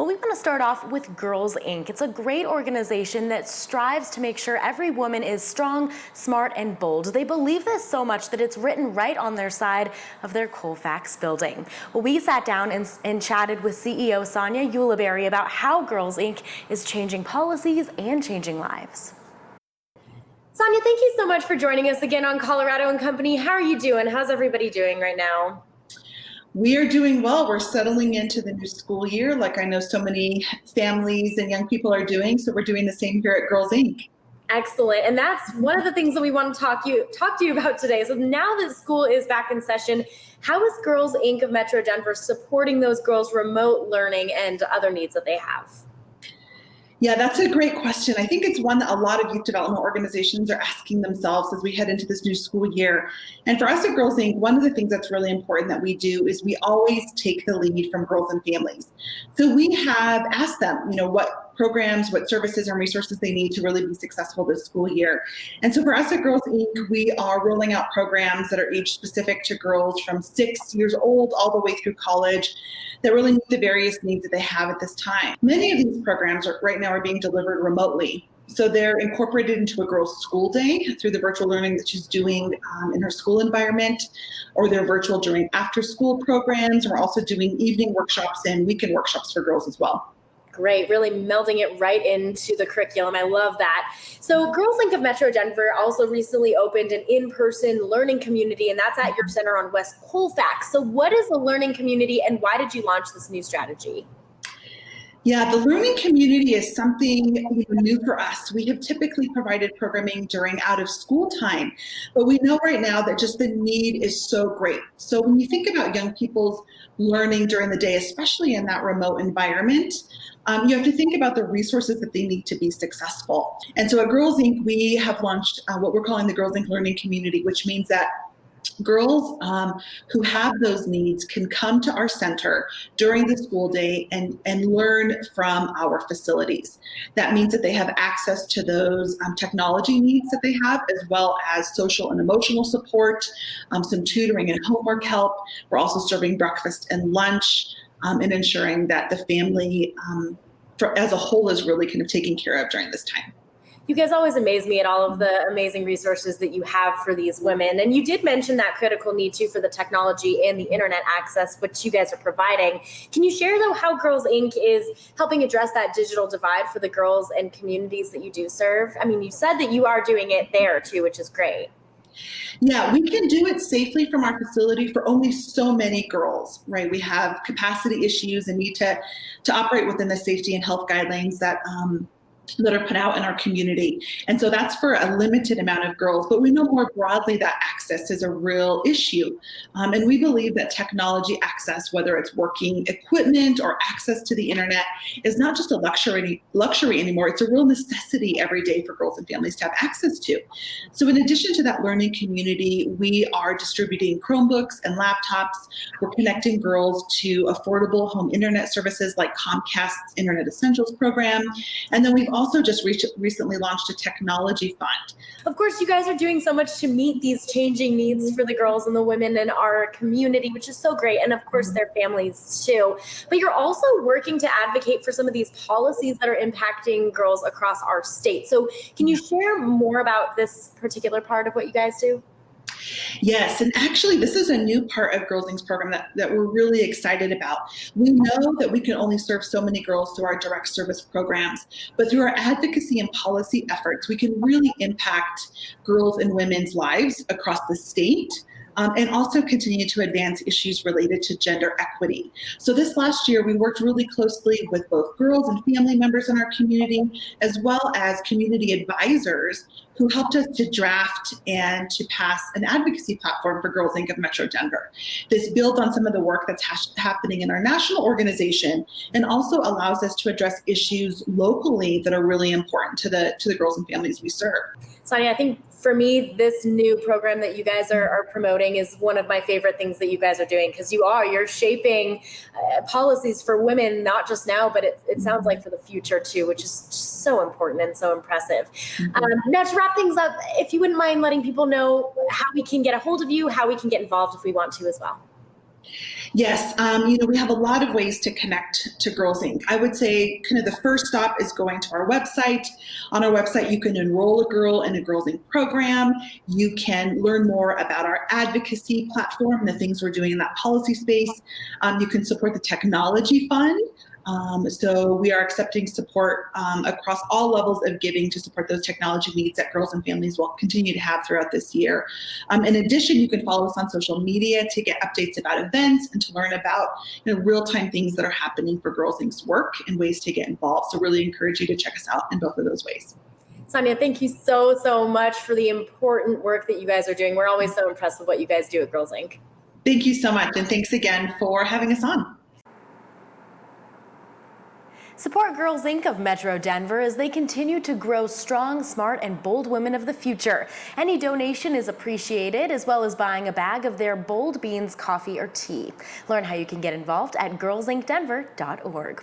Well, we want to start off with Girls Inc. It's a great organization that strives to make sure every woman is strong, smart, and bold. They believe this so much that it's written right on their side of their Colfax building. Well, we sat down and chatted with CEO Sonia Ulibarri about how Girls Inc. is changing policies and changing lives. Sonia, thank you so much for joining us again on Colorado and Company. How are you doing? How's everybody doing right now? We are doing well. We're settling into the new school year, like I know so many families and young people are doing. So we're doing the same here at Girls Inc. Excellent. And that's one of the things that we want to talk to you about today. So now that school is back in session, how is Girls Inc. of Metro Denver supporting those girls' remote learning and other needs that they have? Yeah, that's a great question. I think it's one that a lot of youth development organizations are asking themselves as we head into this new school year. And for us at Girls Inc., one of the things that's really important that we do is we always take the lead from girls and families. So we have asked them, what programs, what services and resources they need to really be successful this school year. And so for us at Girls Inc., we are rolling out programs that are age specific to girls from 6 years old all the way through college that really meet the various needs that they have at this time. Many of these programs right now are being delivered remotely. So they're incorporated into a girl's school day through the virtual learning that she's doing in her school environment, or they're virtual during after school programs. We're also doing evening workshops and weekend workshops for girls as well. Great, really melding it right into the curriculum. I love that. So Girls Inc. of Metro Denver also recently opened an in-person learning community, and that's at your center on West Colfax. So what is the learning community and why did you launch this new strategy? Yeah, the learning community is something new for us. We have typically provided programming during out of school time, but we know right now that just the need is so great. So when you think about young people's learning during the day, especially in that remote environment, you have to think about the resources that they need to be successful. And so at Girls Inc., we have launched what we're calling the Girls Inc. Learning Community, which means that girls who have those needs can come to our center during the school day and learn from our facilities. That means that they have access to those technology needs that they have, as well as social and emotional support, some tutoring and homework help. We're also serving breakfast and lunch and ensuring that the family as a whole is really kind of taken care of during this time. You guys always amaze me at all of the amazing resources that you have for these women. And you did mention that critical need too for the technology and the internet access, which you guys are providing. Can you share though how Girls Inc. is helping address that digital divide for the girls and communities that you do serve? I mean, you said that you are doing it there too, which is great. Yeah, we can do it safely from our facility for only so many girls, right? We have capacity issues and need to operate within the safety and health guidelines that are put out in our community. And so that's for a limited amount of girls, but we know more broadly that access is a real issue. And we believe that technology access, whether it's working equipment or access to the internet, is not just a luxury anymore. It's a real necessity every day for girls and families to have access to. So in addition to that learning community, we are distributing Chromebooks and laptops. We're connecting girls to affordable home internet services like Comcast's Internet Essentials program. And then we've also just recently launched a technology fund. Of course, you guys are doing so much to meet these changing needs for the girls and the women in our community, which is so great. And of course, their families too. But you're also working to advocate for some of these policies that are impacting girls across our state. So can you share more about this particular part of what you guys do? Yes, and actually this is a new part of Girls Inc.'s program that we're really excited about. We know that we can only serve so many girls through our direct service programs, but through our advocacy and policy efforts, we can really impact girls and women's lives across the state. And also continue to advance issues related to gender equity. So this last year, we worked really closely with both girls and family members in our community, as well as community advisors who helped us to draft and to pass an advocacy platform for Girls Inc. of Metro Denver. This builds on some of the work that's happening in our national organization and also allows us to address issues locally that are really important to the girls and families we serve. Sonia, I think for me, this new program that you guys are promoting is one of my favorite things that you guys are doing, because you're shaping policies for women, not just now, but it sounds like for the future too, which is just so important and so impressive. Now to wrap things up, if you wouldn't mind letting people know how we can get a hold of you, how we can get involved if we want to as well. Yes, we have a lot of ways to connect to Girls Inc. I would say kind of the first stop is going to our website. On our website, you can enroll a girl in a Girls Inc. program. You can learn more about our advocacy platform, the things we're doing in that policy space. You can support the technology fund. So we are accepting support across all levels of giving to support those technology needs that girls and families will continue to have throughout this year. In addition, you can follow us on social media to get updates about events and to learn about real-time things that are happening for Girls Inc.'s work and ways to get involved. So really encourage you to check us out in both of those ways. Sonia, thank you so much for the important work that you guys are doing. We're always so impressed with what you guys do at Girls Inc. Thank you so much, and thanks again for having us on. Support Girls Inc. of Metro Denver as they continue to grow strong, smart, and bold women of the future. Any donation is appreciated, as well as buying a bag of their Bold Beans coffee or tea. Learn how you can get involved at girlsincdenver.org.